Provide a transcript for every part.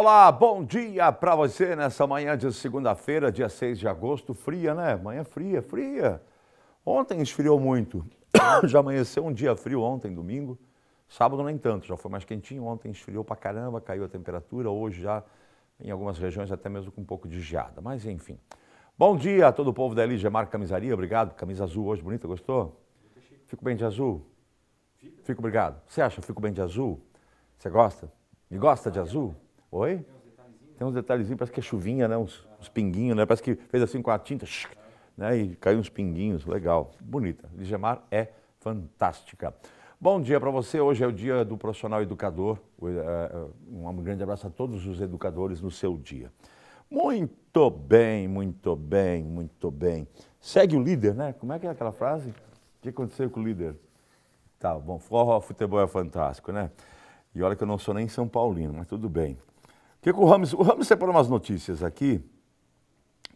Olá, bom dia para você nessa manhã de segunda-feira, dia 6 de agosto. Fria, né? Manhã fria, fria. Ontem esfriou muito. Já amanheceu um dia frio ontem, domingo. Sábado nem tanto, já foi mais quentinho. Ontem esfriou pra caramba, caiu a temperatura. Hoje já, em algumas regiões, até mesmo com um pouco de geada. Mas enfim. Bom dia a todo o povo da Eligemar Camisaria. Obrigado. Camisa azul hoje, bonita, gostou? Fico bem de azul? Fico, obrigado. Você acha que fico bem de azul? Você gosta? Me gosta de azul? Oi? Tem uns detalhezinhos, parece que é chuvinha, né? Uns pinguinhos, né? Parece que fez assim com a tinta, né? E caiu uns pinguinhos, legal, bonita. Eligemar é fantástica. Bom dia para você, hoje é o dia do profissional educador. Um grande abraço a todos os educadores no seu dia. Muito bem, muito bem, muito bem. Segue o líder, né? Como é que é aquela frase? O que aconteceu com o líder? Tá bom, forró, futebol é fantástico, né? E olha que eu não sou nem São Paulino, mas tudo bem. O que o Ramos separou umas notícias aqui,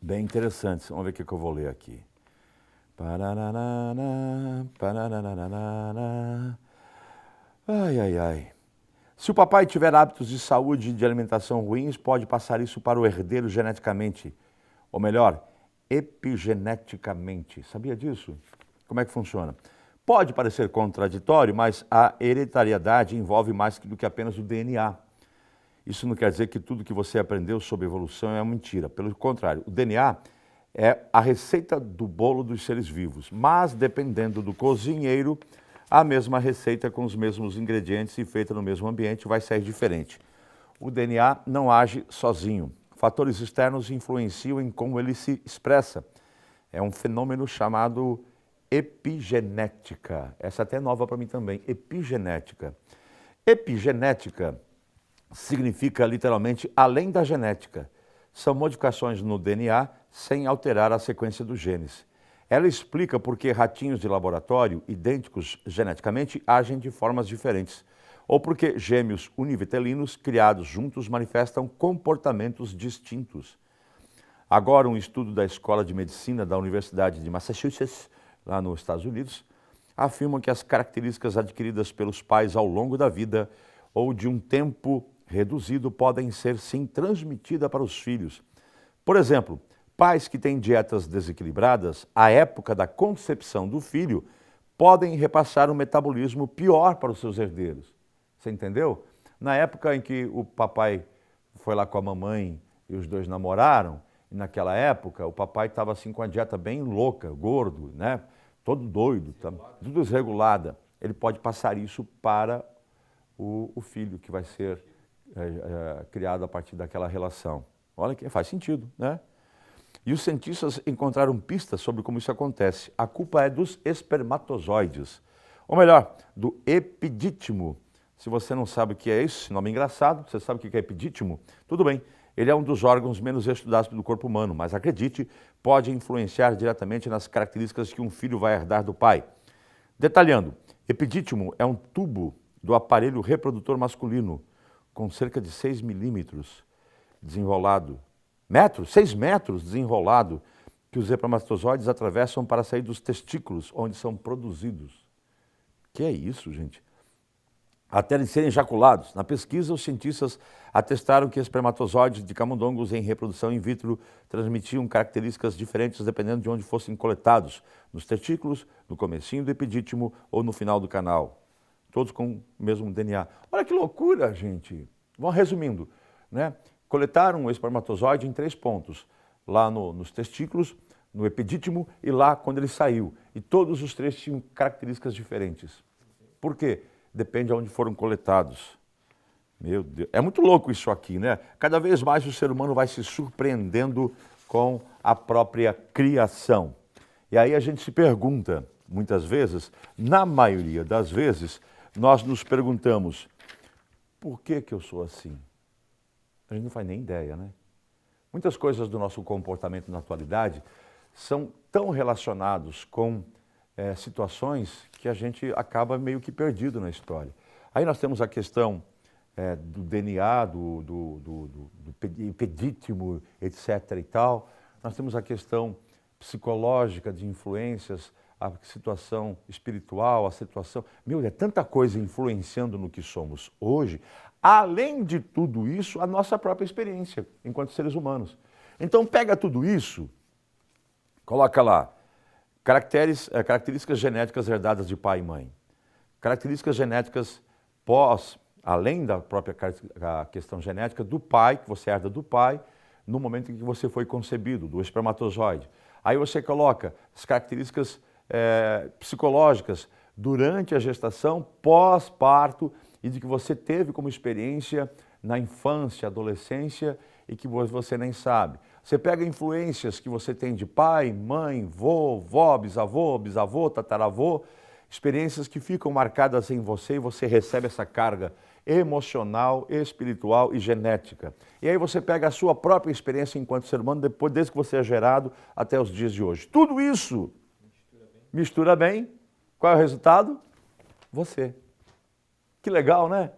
bem interessantes. Vamos ver o que eu vou ler aqui. Ai, ai, ai. Se o papai tiver hábitos de saúde e de alimentação ruins, pode passar isso para o herdeiro geneticamente. Ou melhor, epigeneticamente. Sabia disso? Como é que funciona? Pode parecer contraditório, mas a hereditariedade envolve mais do que apenas o DNA. Isso não quer dizer que tudo que você aprendeu sobre evolução é mentira. Pelo contrário, o DNA é a receita do bolo dos seres vivos. Mas, dependendo do cozinheiro, a mesma receita com os mesmos ingredientes e feita no mesmo ambiente vai sair diferente. O DNA não age sozinho. Fatores externos influenciam em como ele se expressa. É um fenômeno chamado epigenética. Essa até é nova para mim também, epigenética. Epigenética significa literalmente além da genética. São modificações no DNA sem alterar a sequência dos genes. Ela explica por que ratinhos de laboratório, idênticos geneticamente, agem de formas diferentes. Ou porque gêmeos univitelinos criados juntos manifestam comportamentos distintos. Agora, um estudo da Escola de Medicina da Universidade de Massachusetts, lá nos Estados Unidos, afirma que as características adquiridas pelos pais ao longo da vida ou de um tempo reduzido podem ser, sim, transmitidas para os filhos. Por exemplo, pais que têm dietas desequilibradas, à época da concepção do filho, podem repassar um metabolismo pior para os seus herdeiros. Você entendeu? Na época em que o papai foi lá com a mamãe e os dois namoraram, e naquela época o papai estava assim com a dieta bem louca, gordo, né? Todo doido, tá? Tudo desregulada. Ele pode passar isso para o filho que vai ser criado a partir daquela relação. Olha que faz sentido, né? E os cientistas encontraram pistas sobre como isso acontece. A culpa é dos espermatozoides, ou melhor, do epidítimo. Se você não sabe o que é isso, esse nome é engraçado, você sabe o que é epidítimo? Tudo bem, ele é um dos órgãos menos estudados do corpo humano, mas acredite, pode influenciar diretamente nas características que um filho vai herdar do pai. Detalhando, epidítimo é um tubo do aparelho reprodutor masculino, com cerca de 6 milímetros desenrolado. 6 metros desenrolado, que os espermatozoides atravessam para sair dos testículos, onde são produzidos. Que é isso, gente? Até serem ejaculados. Na pesquisa, os cientistas atestaram que espermatozoides de camundongos em reprodução in vitro transmitiam características diferentes dependendo de onde fossem coletados, nos testículos, no comecinho do epidítimo ou no final do canal. Todos com o mesmo DNA. Olha que loucura, gente. Vamos resumindo, né? Coletaram o espermatozoide em 3 pontos. Lá nos testículos, no epidítimo e lá quando ele saiu. E todos os 3 tinham características diferentes. Por quê? Depende de onde foram coletados. Meu Deus, é muito louco isso aqui, né? Cada vez mais o ser humano vai se surpreendendo com a própria criação. E aí a gente se pergunta, muitas vezes, na maioria das vezes, nós nos perguntamos, por que eu sou assim? A gente não faz nem ideia, né? Muitas coisas do nosso comportamento na atualidade são tão relacionados com situações que a gente acaba meio que perdido na história. Aí nós temos a questão do DNA, do epidítimo, etc. e tal. Nós temos a questão psicológica de influências, a situação espiritual, a situação... Meu, é tanta coisa influenciando no que somos hoje. Além de tudo isso, a nossa própria experiência enquanto seres humanos. Então pega tudo isso, coloca lá, características genéticas herdadas de pai e mãe. Características genéticas além da própria questão genética, do pai, que você herda do pai, no momento em que você foi concebido, do espermatozoide. Aí você coloca as características psicológicas durante a gestação, pós-parto, e de que você teve como experiência na infância, adolescência, e que você nem sabe. Você pega influências que você tem de pai, mãe, vó, bisavô, tataravô, experiências que ficam marcadas em você e você recebe essa carga emocional, espiritual e genética. E aí você pega a sua própria experiência enquanto ser humano, desde que você é gerado até os dias de hoje. Tudo isso mistura bem. Qual é o resultado? Você. Que legal, né?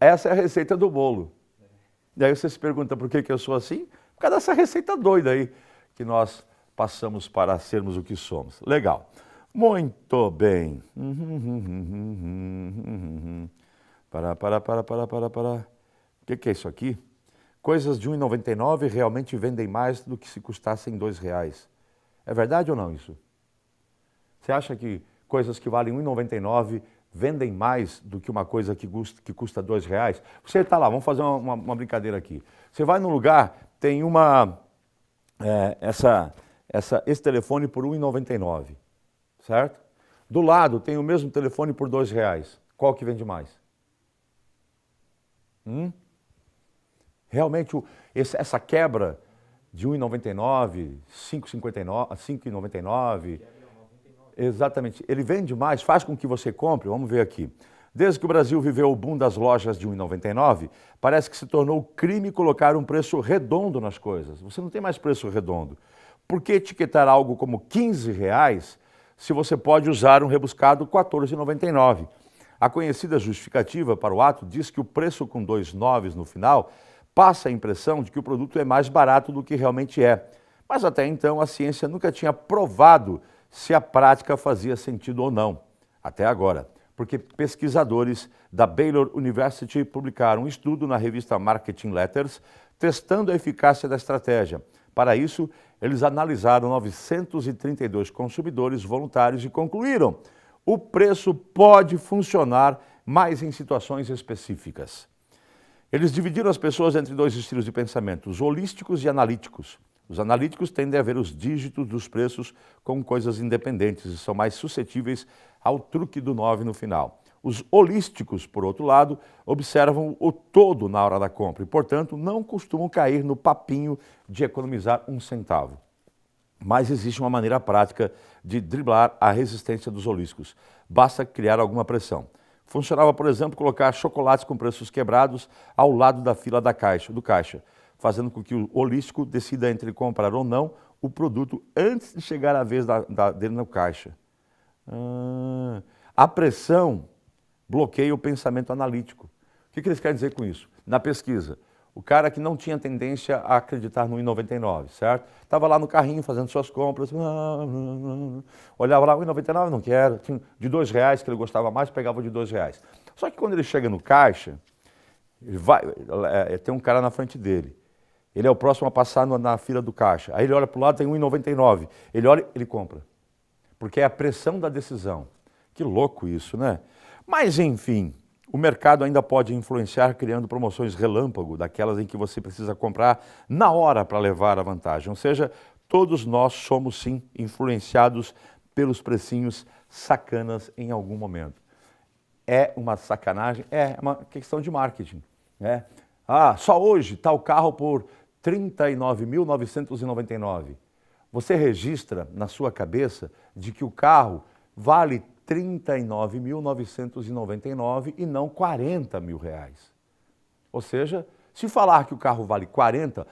Essa é a receita do bolo. E aí você se pergunta por que eu sou assim? Por causa dessa receita doida aí que nós passamos para sermos o que somos. Legal. Muito bem. Para. O que é isso aqui? Coisas de R$ 1,99 realmente vendem mais do que se custassem R$ 2,00. É verdade ou não isso? Você acha que coisas que valem R$ 1,99 vendem mais do que uma coisa que custa R$ 2,00? Você está lá, vamos fazer uma brincadeira aqui. Você vai num lugar, tem esse telefone por R$ 1,99, certo? Do lado tem o mesmo telefone por R$ 2,00. Qual que vende mais? Realmente, essa quebra de R$ 1,99, R$ 5,99, exatamente, ele vende mais, faz com que você compre, vamos ver aqui. Desde que o Brasil viveu o boom das lojas de R$ 1,99, parece que se tornou crime colocar um preço redondo nas coisas. Você não tem mais preço redondo. Por que etiquetar algo como R$ 15,00 se você pode usar um rebuscado R$ 14,99? A conhecida justificativa para o ato diz que o preço com 2 noves no final passa a impressão de que o produto é mais barato do que realmente é. Mas até então a ciência nunca tinha provado se a prática fazia sentido ou não. Até agora, porque pesquisadores da Baylor University publicaram um estudo na revista Marketing Letters testando a eficácia da estratégia. Para isso, eles analisaram 932 consumidores voluntários e concluíram: o preço pode funcionar, mas em situações específicas. Eles dividiram as pessoas entre 2 estilos de pensamento, os holísticos e analíticos. Os analíticos tendem a ver os dígitos dos preços como coisas independentes e são mais suscetíveis ao truque do 9 no final. Os holísticos, por outro lado, observam o todo na hora da compra e, portanto, não costumam cair no papinho de economizar 1 centavo. Mas existe uma maneira prática de driblar a resistência dos holísticos. Basta criar alguma pressão. Funcionava, por exemplo, colocar chocolates com preços quebrados ao lado da fila do caixa, fazendo com que o holístico decida entre comprar ou não o produto antes de chegar a vez dele no caixa. A pressão bloqueia o pensamento analítico. O que eles querem dizer com isso? Na pesquisa, o cara que não tinha tendência a acreditar no R$ 1,99, certo? Estava lá no carrinho fazendo suas compras, olhava lá, R$ 1,99 não quero, tinha de R$ 2,00 que ele gostava mais, pegava o de R$ 2,00. Só que quando ele chega no caixa, tem um cara na frente dele. Ele é o próximo a passar na fila do caixa. Aí ele olha para o lado, tem R$ 1,99. Ele olha, ele compra. Porque é a pressão da decisão. Que louco isso, né? Mas, enfim, o mercado ainda pode influenciar criando promoções relâmpago, daquelas em que você precisa comprar na hora para levar a vantagem. Ou seja, todos nós somos, sim, influenciados pelos precinhos sacanas em algum momento. É uma sacanagem? É uma questão de marketing, né? Só hoje tal carro por R$ 39.999. Você registra na sua cabeça de que o carro vale R$ 39.999 e não R$ 40.000. Ou seja, se falar que o carro vale 40,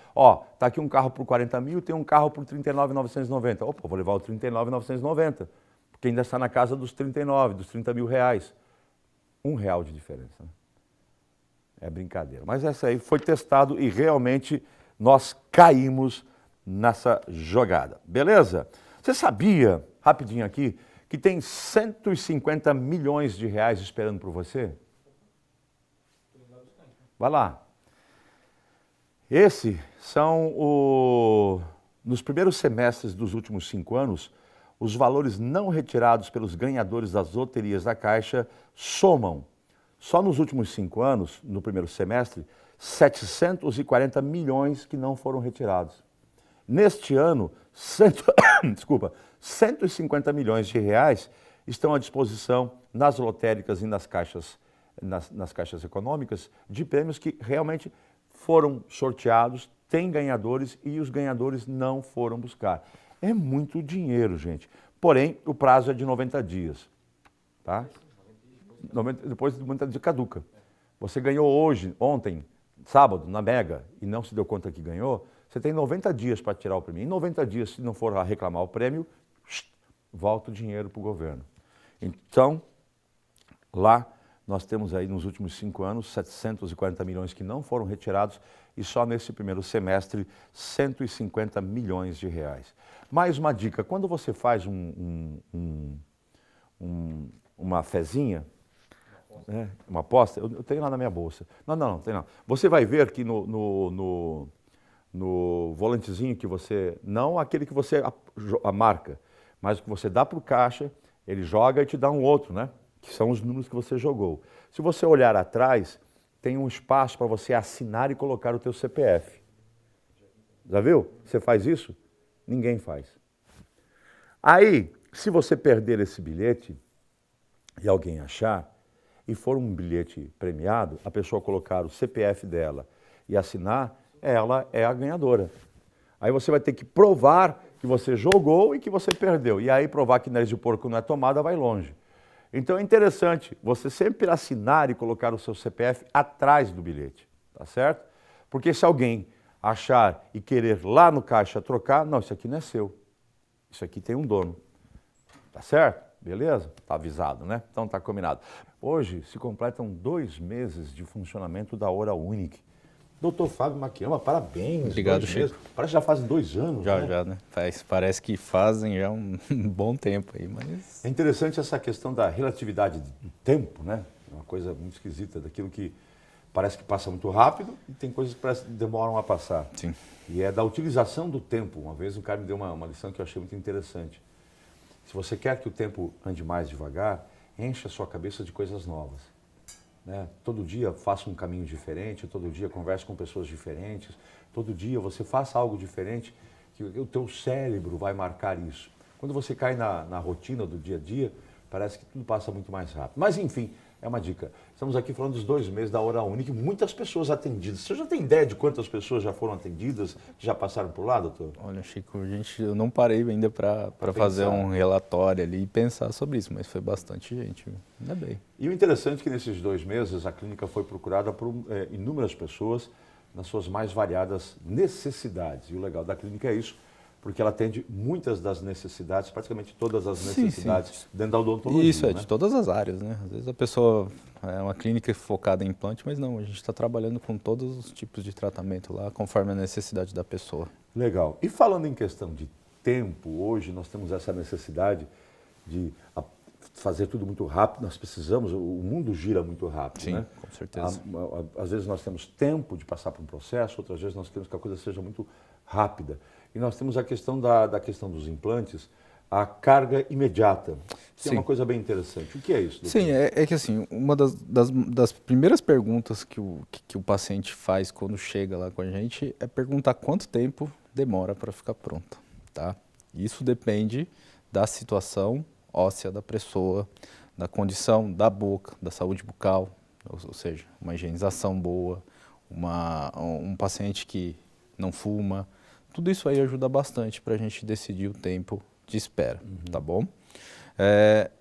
tá aqui um carro por 40 mil, tem um carro por 39.990. Opa, vou levar o 39.990, porque ainda está na casa dos 39, dos 30 mil reais. R$ 1 de diferença, né? É brincadeira. Mas essa aí foi testado e realmente nós caímos nessa jogada. Beleza? Você sabia, rapidinho aqui, que tem 150 milhões de reais esperando por você? Vai lá. Esses são, nos primeiros semestres dos últimos 5 anos, os valores não retirados pelos ganhadores das loterias da Caixa somam, só nos últimos 5 anos, no primeiro semestre, 740 milhões que não foram retirados. Neste ano, 150 milhões de reais estão à disposição nas lotéricas e nas caixas econômicas de prêmios que realmente foram sorteados, tem ganhadores e os ganhadores não foram buscar. É muito dinheiro, gente. Porém, o prazo é de 90 dias. Tá? Depois de 90 dias caduca. Você ganhou hoje, ontem, sábado, na Mega, e não se deu conta que ganhou, você tem 90 dias para tirar o prêmio. Em 90 dias, se não for lá reclamar o prêmio, volta o dinheiro para o governo. Então, lá nós temos aí nos últimos 5 anos 740 milhões que não foram retirados e só nesse primeiro semestre 150 milhões de reais. Mais uma dica, quando você faz uma fezinha, uma aposta, eu tenho lá na minha bolsa. Não, tem não. Você vai ver que no volantezinho que você, não aquele que você marca, mas o que você dá para o caixa, ele joga e te dá um outro, né? Que são os números que você jogou. Se você olhar atrás, tem um espaço para você assinar e colocar o teu CPF. Já viu? Você faz isso? Ninguém faz. Aí, se você perder esse bilhete e alguém achar, e for um bilhete premiado, a pessoa colocar o CPF dela e assinar, ela é a ganhadora. Aí você vai ter que provar que você jogou e que você perdeu. E aí provar que nariz de porco não é tomada, vai longe. Então é interessante você sempre assinar e colocar o seu CPF atrás do bilhete, tá certo? Porque se alguém achar e querer lá no caixa trocar, não, isso aqui não é seu. Isso aqui tem um dono. Tá certo? Beleza? Tá avisado, né? Então tá combinado. Hoje se completam 2 meses de funcionamento da Hora Unique. Doutor Fábio Makiyama, parabéns. Obrigado, Chico. Parece que já fazem 2 anos, né? Já, né? Parece que fazem já um bom tempo aí, mas... É interessante essa questão da relatividade do tempo, né? É uma coisa muito esquisita, daquilo que parece que passa muito rápido e tem coisas que parece que demoram a passar. Sim. E é da utilização do tempo. Uma vez um cara me deu uma lição que eu achei muito interessante. Se você quer que o tempo ande mais devagar, encha a sua cabeça de coisas novas. Né? Todo dia faça um caminho diferente, todo dia converse com pessoas diferentes, todo dia você faça algo diferente, que o teu cérebro vai marcar isso. Quando você cai na rotina do dia a dia, parece que tudo passa muito mais rápido. Mas enfim, é uma dica. Estamos aqui falando dos 2 meses da Hora Unique, muitas pessoas atendidas. Você já tem ideia de quantas pessoas já foram atendidas, que já passaram por lá, doutor? Olha, Chico, eu não parei ainda para fazer um relatório ali e pensar sobre isso, mas foi bastante gente, ainda bem. E o interessante é que nesses 2 meses a clínica foi procurada por inúmeras pessoas nas suas mais variadas necessidades. E o legal da clínica é isso, porque ela atende muitas das necessidades, praticamente todas as necessidades dentro da odontologia. Isso, de todas as áreas, né? Às vezes a pessoa é uma clínica focada em implante, mas não, a gente está trabalhando com todos os tipos de tratamento lá, conforme a necessidade da pessoa. Legal. E falando em questão de tempo, hoje nós temos essa necessidade de fazer tudo muito rápido, nós precisamos, o mundo gira muito rápido, Sim, né? com certeza. Às vezes nós temos tempo de passar por um processo, outras vezes nós temos que a coisa seja muito rápida. E nós temos a questão da questão dos implantes, a carga imediata, que é uma coisa bem interessante. O que é isso, doutor? Sim, é que assim, uma das primeiras perguntas que o paciente faz quando chega lá com a gente é perguntar quanto tempo demora para ficar pronto, tá? Isso depende da situação óssea da pessoa, da condição da boca, da saúde bucal, ou seja, uma higienização boa, um paciente que não fuma, tudo isso aí ajuda bastante para a gente decidir o tempo de espera, tá bom?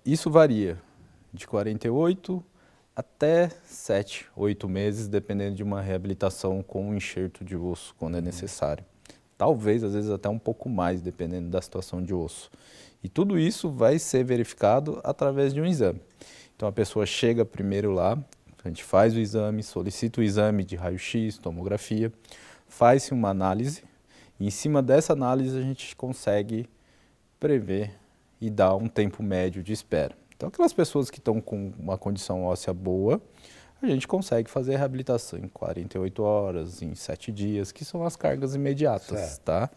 Isso varia de 48 até 7, 8 meses, dependendo de uma reabilitação com um enxerto de osso, quando é necessário. Talvez, às vezes, até um pouco mais, dependendo da situação de osso. E tudo isso vai ser verificado através de um exame. Então, a pessoa chega primeiro lá, a gente faz o exame, solicita o exame de raio-x, tomografia, faz-se uma análise, e em cima dessa análise a gente consegue prever e dá um tempo médio de espera. Então, aquelas pessoas que estão com uma condição óssea boa, a gente consegue fazer a reabilitação em 48 horas, em 7 dias, que são as cargas imediatas, tá?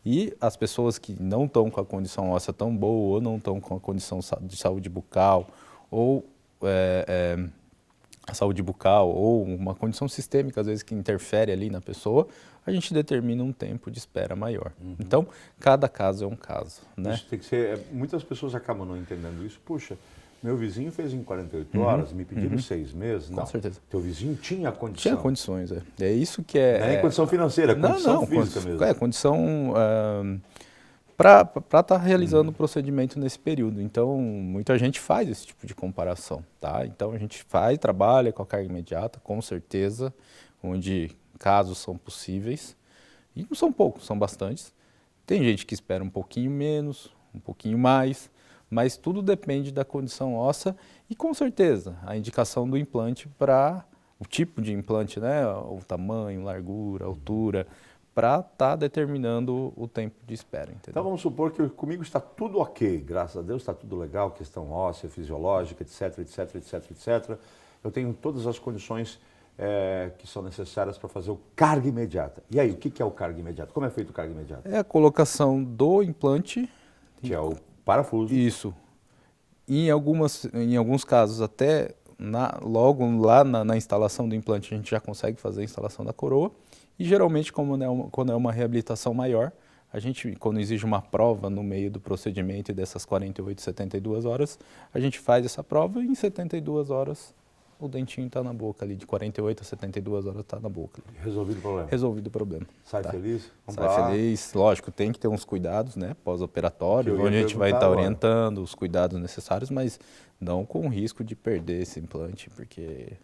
E as pessoas que não estão com a condição óssea tão boa, ou não estão com a condição de saúde bucal, ou a saúde bucal, ou uma condição sistêmica, às vezes, que interfere ali na pessoa, a gente determina um tempo de espera maior. Então, cada caso é um caso, né? Isso tem que ser... Muitas pessoas acabam não entendendo isso. Puxa, meu vizinho fez em 48 horas, me pediram 6 meses. Com não, certeza. Teu vizinho tinha condição. Tinha condições, é. É isso que é... Não é condição financeira, é condição física mesmo. É, condição para estar realizando o procedimento nesse período. Então, muita gente faz esse tipo de comparação, tá? Então, a gente trabalha com a carga imediata, com certeza, onde casos são possíveis. E não são poucos, são bastantes. Tem gente que espera um pouquinho menos, um pouquinho mais, mas tudo depende da condição óssea e, com certeza, a indicação do implante para o tipo de implante, né? O tamanho, largura, altura, para estar determinando o tempo de espera. Entendeu? Então vamos supor que comigo está tudo ok, graças a Deus está tudo legal, questão óssea, fisiológica, etc, etc, etc, etc. Eu tenho todas as condições que são necessárias para fazer o carga imediata. E aí, o que é o carga imediata? Como é feito o carga imediata? É a colocação do implante. Que é o parafuso. Isso. Em alguns casos, até logo lá na instalação do implante, a gente já consegue fazer a instalação da coroa. E geralmente, quando é uma reabilitação maior, a gente, quando exige uma prova no meio do procedimento e dessas 48, 72 horas, a gente faz essa prova e em 72 horas o dentinho está na boca ali, de 48 a 72 horas está na boca. Resolvido o problema? Resolvido o problema. Sai feliz? Sai feliz, lógico, tem que ter uns cuidados, né, pós-operatório, onde a gente vai estar orientando os cuidados necessários, mas não com o risco de perder esse implante, porque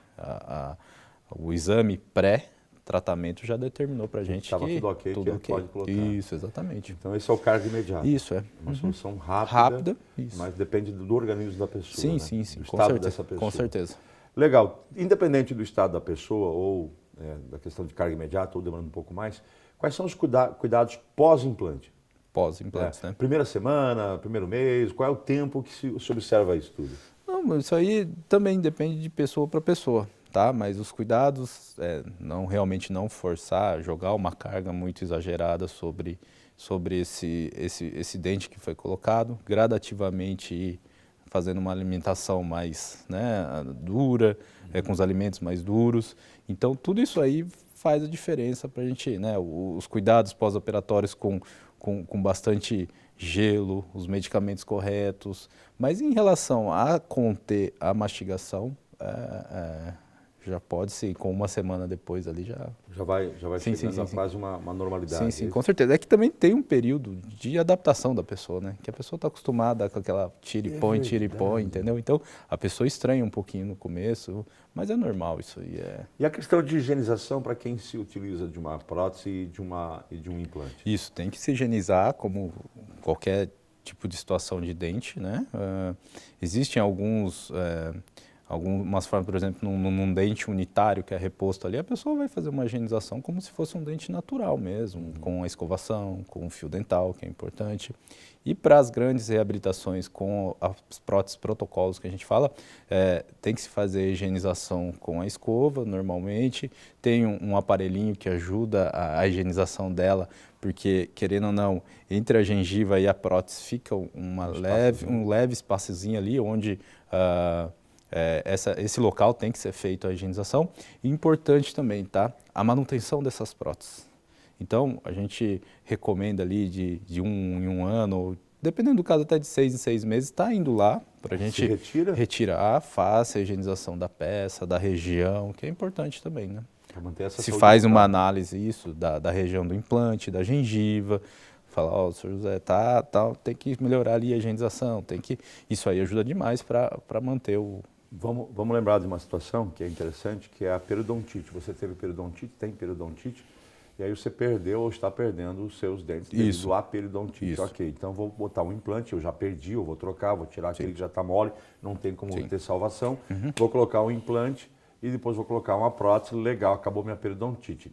o exame pré-tratamento já determinou para a gente que tudo ok, pode colocar. Isso, exatamente. Então esse é o carga imediato. Isso, é. Uma solução rápida, isso. Mas depende do organismo da pessoa. Sim, né? sim, do com estado certeza, dessa pessoa. com certeza. Legal. Independente do estado da pessoa ou da questão de carga imediata ou demorando um pouco mais, quais são os cuidados pós-implante? Pós-implantes, né? Primeira semana, primeiro mês, qual é o tempo que se observa isso tudo? Não, isso aí também depende de pessoa para pessoa, tá? Mas os cuidados, realmente não forçar, jogar uma carga muito exagerada sobre esse dente que foi colocado, gradativamente ir fazendo uma alimentação mais dura, com os alimentos mais duros. Então, tudo isso aí faz a diferença para a gente, né? Os cuidados pós-operatórios com bastante gelo, os medicamentos corretos. Mas em relação a conter a mastigação, já pode ser, com uma semana depois ali já vai chegando a quase uma normalidade. Sim, com certeza. É que também tem um período de adaptação da pessoa, né? Que a pessoa está acostumada com aquela tira e põe, entendeu? Então, a pessoa estranha um pouquinho no começo, mas é normal isso aí. E a questão de higienização para quem se utiliza de uma prótese e de um implante? Isso, tem que se higienizar como qualquer tipo de situação de dente, né? Existem algumas formas, por exemplo, num dente unitário que é reposto ali, a pessoa vai fazer uma higienização como se fosse um dente natural mesmo, com a escovação, com o fio dental, que é importante. E para as grandes reabilitações com as próteses protocolos que a gente fala, tem que se fazer a higienização com a escova, normalmente. Tem um aparelhinho que ajuda a higienização dela, porque, querendo ou não, entre a gengiva e a prótese fica um leve espaçozinho ali, onde esse local tem que ser feito a higienização. E importante também, tá? A manutenção dessas próteses. Então, a gente recomenda ali de em um ano, ou, dependendo do caso, até de 6 em 6 meses, está indo lá para a gente retirar, faça a higienização da peça, da região, que é importante também, né? Se faz uma análise da região do implante, da gengiva, fala, ó, senhor José, tem que melhorar ali a higienização, isso aí ajuda demais para manter o... Vamos lembrar de uma situação que é interessante, que é a periodontite. Você teve peridontite, tem periodontite, e aí você perdeu ou está perdendo os seus dentes devido à periodontite. Isso. Ok, então vou botar um implante, eu já perdi, eu vou trocar, vou tirar aquele que já está mole, não tem como ter salvação. Vou colocar um implante e depois vou colocar uma prótese, legal, acabou minha periodontite.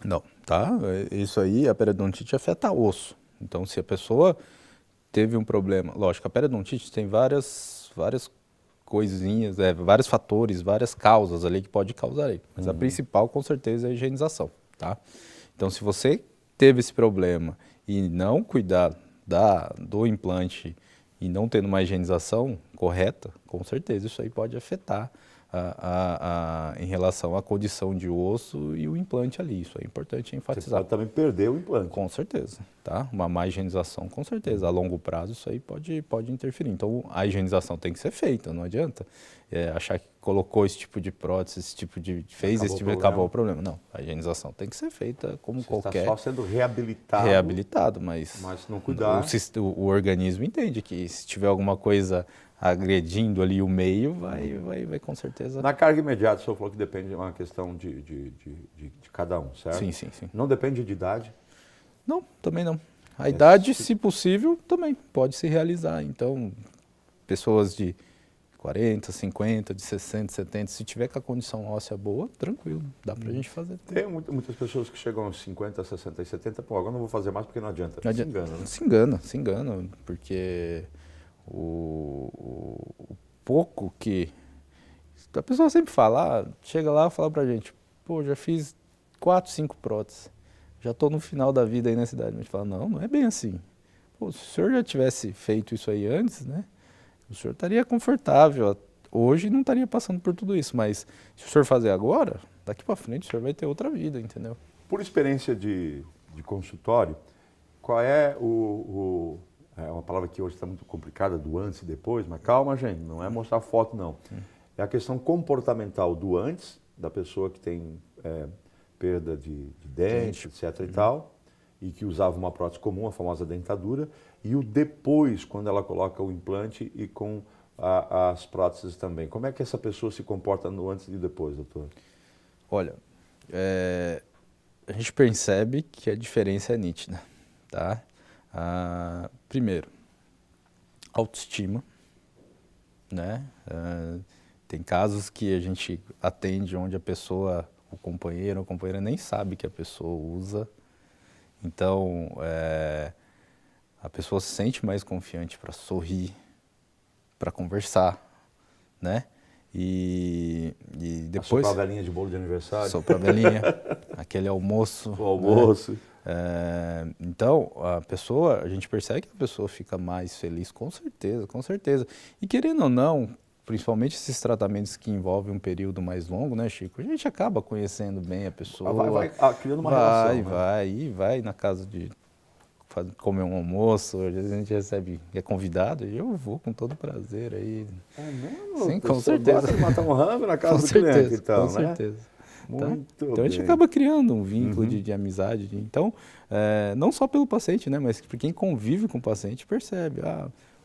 Não, tá? Isso aí, a periodontite afeta osso. Então, se a pessoa teve um problema. Lógico, a periodontite tem várias coisinhas, vários fatores, várias causas ali que pode causar aí. Mas a principal, com certeza, é a higienização, tá? Então, se você teve esse problema e não cuidar do implante e não tendo uma higienização correta, com certeza isso aí pode afetar em relação à condição de osso e o implante ali. Isso é importante enfatizar. Você pode também perder o implante. Com certeza, tá? Uma má higienização, com certeza. A longo prazo isso aí pode interferir. Então a higienização tem que ser feita, não adianta achar que colocou esse tipo de prótese, fez esse tipo de... Acabou o problema. Não, a higienização tem que ser feita como qualquer... Está só sendo reabilitado. Reabilitado, mas se não cuidar... O organismo entende que se tiver alguma coisa agredindo ali o meio, vai com certeza... Na carga imediata, o senhor falou que depende de uma questão de cada um, certo? Sim. Não depende de idade? Não, também não. A idade, se possível, também pode se realizar. Então, pessoas de 40, 50, de 60, 70, se tiver com a condição óssea boa, tranquilo, dá pra gente fazer. Tem muitas pessoas que chegam aos 50, 60 e 70, pô, agora não vou fazer mais porque não adianta. Se engana, né? Se engana, porque o pouco que... A pessoa sempre fala, chega lá e fala pra gente, pô, já fiz 4, 5 próteses, já estou no final da vida aí na cidade. A gente fala, não é bem assim. Pô, se o senhor já tivesse feito isso aí antes, né, o senhor estaria confortável. Hoje não estaria passando por tudo isso, mas se o senhor fazer agora, daqui para frente o senhor vai ter outra vida, entendeu? Por experiência de consultório, qual é é uma palavra que hoje está muito complicada, do antes e depois, mas calma, gente, não é mostrar foto, não. É a questão comportamental do antes, da pessoa que tem perda de dente, etc. e tal, e que usava uma prótese comum, a famosa dentadura, e o depois, quando ela coloca o implante e com as próteses também. Como é que essa pessoa se comporta no antes e depois, doutor? Olha, a gente percebe que a diferença é nítida, tá? Primeiro, autoestima, né? Tem casos que a gente atende onde a pessoa, o companheiro ou a companheira nem sabe que a pessoa usa. Então, a pessoa se sente mais confiante para sorrir, para conversar, né? E depois... Soprar a velinha de bolo de aniversário. Soprar a velinha, aquele almoço. O almoço. Né? Então, a gente percebe que a pessoa fica mais feliz, com certeza, com certeza. E querendo ou não, principalmente esses tratamentos que envolvem um período mais longo, né, Chico? A gente acaba conhecendo bem a pessoa. Vai criando uma relação. Vai na casa de comer um almoço, às vezes a gente é convidado, e eu vou com todo prazer aí. É mesmo? Sim, com certeza. Gosta de matar um rango na casa do cliente, então, com certeza. Muito então a gente acaba criando um vínculo de amizade. Então, não só pelo paciente, né, mas por quem convive com o paciente percebe.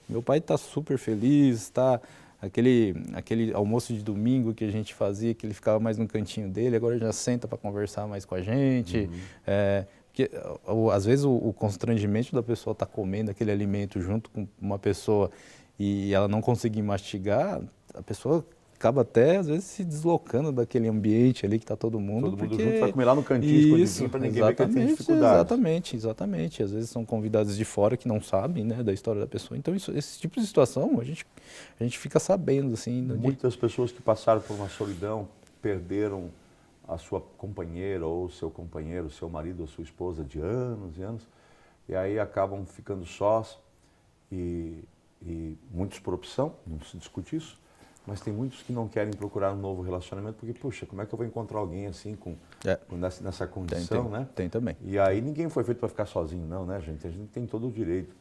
Meu pai está super feliz, está... Aquele almoço de domingo que a gente fazia, que ele ficava mais no cantinho dele, agora já senta para conversar mais com a gente. Porque, às vezes o constrangimento da pessoa estar comendo aquele alimento junto com uma pessoa e ela não conseguir mastigar, a pessoa acaba até, às vezes, se deslocando daquele ambiente ali que está todo mundo. Todo mundo junto vai comer lá no cantinho, escondidinho, para ninguém ver que tem dificuldade. Exatamente. Às vezes são convidados de fora que não sabem, né, da história da pessoa. Então, esse tipo de situação, a gente fica sabendo, assim. Muitas pessoas que passaram por uma solidão perderam a sua companheira ou seu companheiro, seu marido ou sua esposa de anos e anos, e aí acabam ficando sós, e muitos por opção, não se discute isso, mas tem muitos que não querem procurar um novo relacionamento porque, puxa, como é que eu vou encontrar alguém assim nessa condição, né? Tem também. E aí ninguém foi feito para ficar sozinho, não, né, gente? A gente tem todo o direito,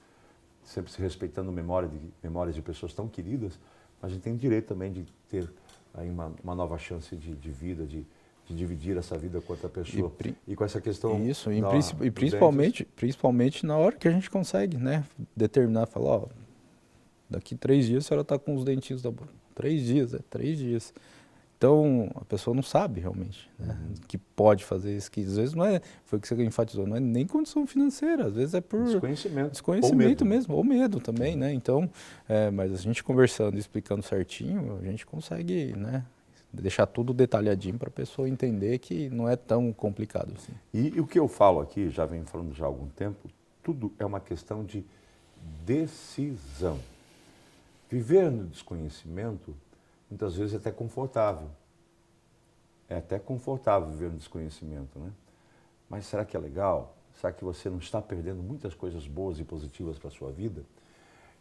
sempre se respeitando memórias de pessoas tão queridas, mas a gente tem direito também de ter aí uma nova chance de vida, de dividir essa vida com outra pessoa. E com essa questão... Isso, e principalmente na hora que a gente consegue, né, determinar, falar, daqui 3 dias a senhora está com os dentinhos da boca. 3 dias, 3 dias. Então, a pessoa não sabe realmente, né, que pode fazer isso, que às vezes não é, foi o que você enfatizou, não é nem condição financeira, às vezes é por desconhecimento mesmo, ou medo também, né, então, mas a gente conversando e explicando certinho, a gente consegue, né, deixar tudo detalhadinho para a pessoa entender que não é tão complicado assim. E o que eu falo aqui, já venho falando já há algum tempo, tudo é uma questão de decisão. Viver no desconhecimento, muitas vezes é até confortável. É até confortável viver no desconhecimento, né? Mas será que é legal? Será que você não está perdendo muitas coisas boas e positivas para a sua vida?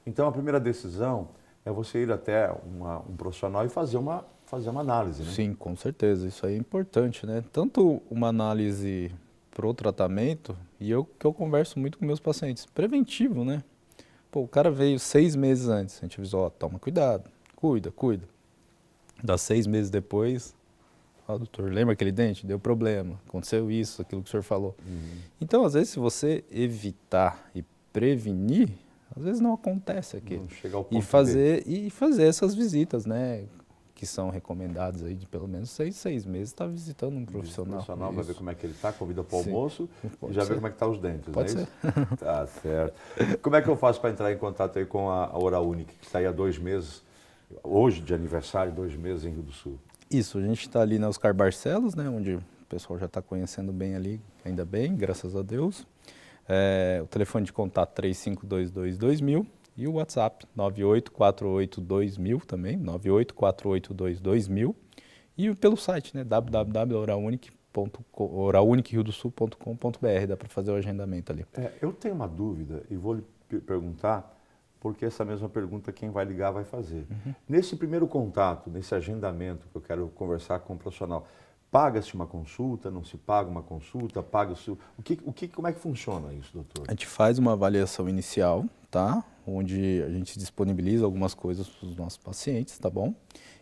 Então, a primeira decisão é você ir até um profissional e fazer uma análise, né? Sim, com certeza. Isso aí é importante, né? Tanto uma análise para o tratamento, e que eu converso muito com meus pacientes, preventivo, né? Pô, o cara veio 6 meses antes, a gente avisou, ó, toma cuidado, cuida. Dá 6 meses depois, ó, doutor, lembra aquele dente? Deu problema, aconteceu isso, aquilo que o senhor falou. Então, às vezes, se você evitar e prevenir, às vezes não acontece aquilo. Não chega ao ponto E fazer essas visitas, né? Que são recomendadas aí de pelo menos 6 meses, está visitando um profissional. O profissional vai ver como é que ele está, convida para o almoço e já ser. vê como é que estão os dentes, Pode não é ser. isso? Tá certo. Como é que eu faço para entrar em contato aí com a Oral Unique, que está aí há 2 meses, hoje de aniversário, 2 meses em Rio do Sul? Isso, a gente está ali na Oscar Barcelos, né, onde o pessoal já está conhecendo bem ali, ainda bem, graças a Deus. O telefone de contato 3522-2000 e o WhatsApp 98482000 também, 98482000 e pelo site, né, www.oraluniqueriodosul.com.br, dá para fazer o agendamento ali. Eu tenho uma dúvida e vou lhe perguntar, porque essa mesma pergunta quem vai ligar vai fazer. Nesse primeiro contato, nesse agendamento que eu quero conversar com o profissional, paga-se uma consulta, não se paga uma consulta, paga-se... Como é que funciona isso, doutor? A gente faz uma avaliação inicial, tá? Onde a gente disponibiliza algumas coisas para os nossos pacientes, tá bom?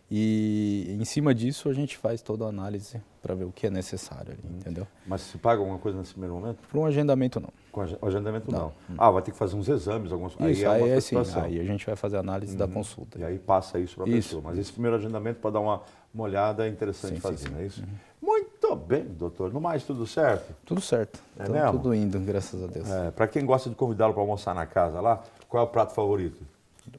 E em cima disso a gente faz toda a análise para ver o que é necessário ali, entendeu? Mas se paga alguma coisa nesse primeiro momento? Para um agendamento não. Com o agendamento não. Não. Vai ter que fazer uns exames, algumas coisas. Isso, Aí é uma sim, situação. aí a gente vai fazer a análise da consulta. E aí passa isso para a Isso. pessoa. Mas esse primeiro agendamento, para dar uma olhada, é interessante fazer, não é isso? Muito bem, doutor. No mais, tudo certo? Tudo certo. É Então, mesmo? tudo indo, graças a Deus. Para quem gosta de convidá-lo para almoçar na casa lá, qual é o prato favorito?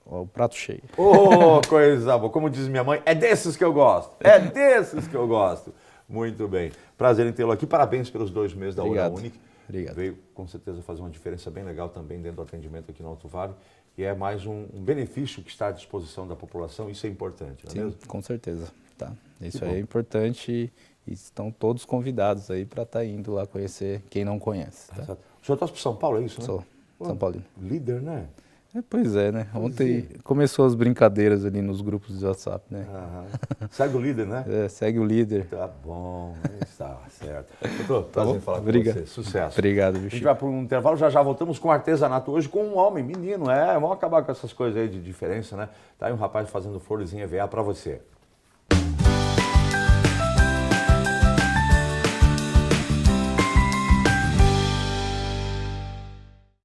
O prato cheio. Oh, coisa boa. Como diz minha mãe, é desses que eu gosto. É desses que eu gosto. Muito bem. Prazer em tê-lo aqui. Parabéns pelos 2 meses da Oral Unique. Obrigado. Veio com certeza fazer uma diferença bem legal também dentro do atendimento aqui no Alto Vale. E é mais um benefício que está à disposição da população. Isso é importante, não é Sim, mesmo? com certeza. Tá. Isso Que aí bom. é importante e estão todos convidados aí para estar indo lá conhecer quem não conhece. Tá? Exato. O senhor torce para São Paulo, é isso, né? Sou São Paulino. Líder, né? Pois é, né? Ontem começou as brincadeiras ali nos grupos de WhatsApp, né? Segue o líder, né? Segue o líder. Tá bom, está certo. Doutor, prazer em falar com Obrigado. você. Sucesso. Obrigado, A gente Chico. vai para um intervalo, já voltamos com artesanato hoje com um homem, menino, vamos acabar com essas coisas aí de diferença, né? Tá aí um rapaz fazendo florzinha EVA para você.